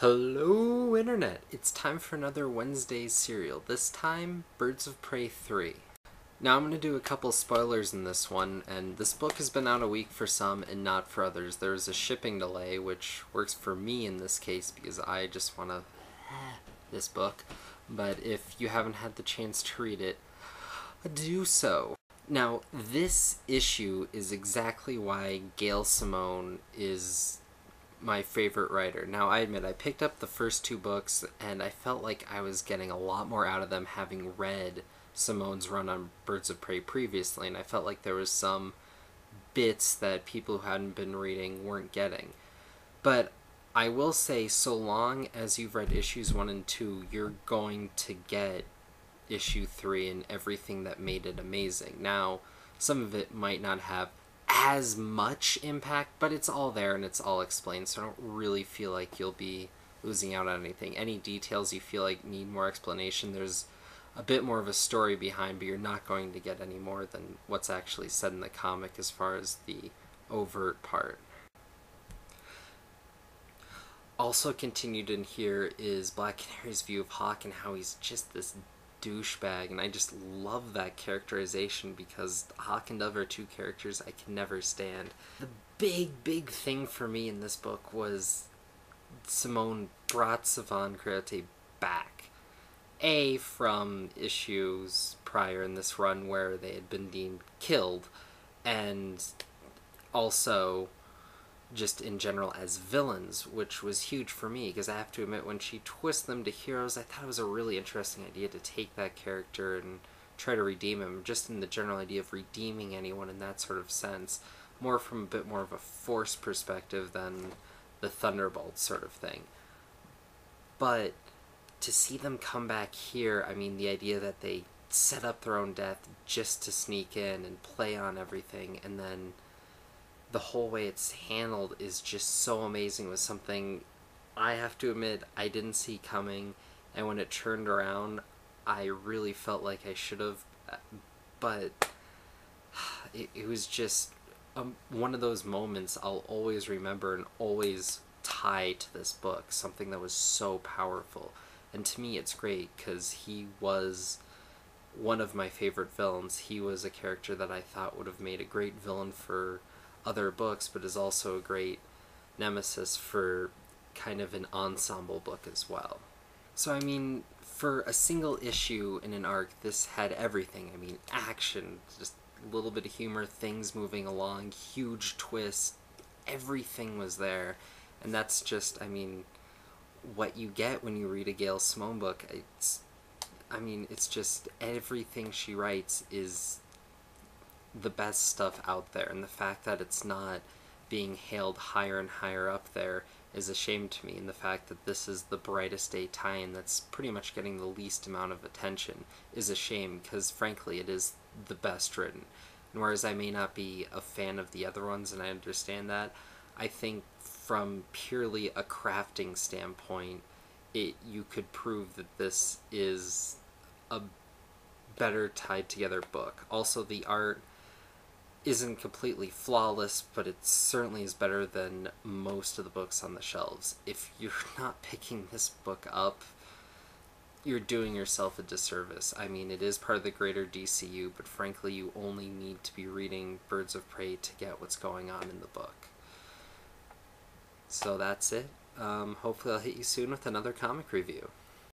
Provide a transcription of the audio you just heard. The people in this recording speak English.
Hello, Internet! It's time for another Wednesday's serial. This time, Birds of Prey 3. Now, I'm going to do a couple spoilers in this one, and this book has been out a week for some and not for others. There was a shipping delay, which works for me in this case because I just want to this book. But if you haven't had the chance to read it, do so. Now, this issue is exactly why Gail Simone is my favorite writer. Now, I admit, I picked up the first two books, and I felt like I was getting a lot more out of them having read Simone's run on Birds of Prey previously, and I felt like there was some bits that people who hadn't been reading weren't getting. But I will say, so long as you've read issues 1 and 2, you're going to get issue 3 and everything that made it amazing. Now, some of it might not have as much impact, but it's all there and it's all explained, so I don't really feel like you'll be losing out on anything. Any details you feel like need more explanation, there's a bit more of a story behind, but you're not going to get any more than what's actually said in the comic as far as the overt part. Also continued in here is Black Canary's view of Hawk and how he's just this douchebag, and I just love that characterization because Hawk and Dove are two characters I can never stand. The big thing for me in this book was Simone brought Savant Coyote back. From issues prior in this run where they had been deemed killed, and also just in general as villains, which was huge for me, because I have to admit, when she twists them to heroes, I thought it was a really interesting idea to take that character and try to redeem him, just in the general idea of redeeming anyone in that sort of sense, more from a bit more of a Force perspective than the Thunderbolt sort of thing. But to see them come back here, I mean, the idea that they set up their own death just to sneak in and play on everything, and then the whole way it's handled is just so amazing. It was something I have to admit I didn't see coming, and when it turned around, I really felt like I should have, but it was just one of those moments I'll always remember and always tie to this book, something that was so powerful. And to me it's great because he was one of my favorite villains. He was a character that I thought would have made a great villain for other books, but is also a great nemesis for kind of an ensemble book as well. So I mean, for a single issue in an arc, this had everything. I mean, action, just a little bit of humor, things moving along, huge twists, everything was there. And that's just, I mean, what you get when you read a Gail Simone book. It's just everything she writes is the best stuff out there, and the fact that it's not being hailed higher and higher up there is a shame to me, and the fact that this is the Brightest Day tie-in that's pretty much getting the least amount of attention is a shame, because frankly it is the best written. And whereas I may not be a fan of the other ones, and I understand that, I think from purely a crafting standpoint, you could prove that this is a better tied together book. Also, the art isn't completely flawless, but it certainly is better than most of the books on the shelves. If you're not picking this book up, you're doing yourself a disservice. I mean, it is part of the greater DCU, but frankly, you only need to be reading Birds of Prey to get what's going on in the book. So that's it. Hopefully I'll hit you soon with another comic review.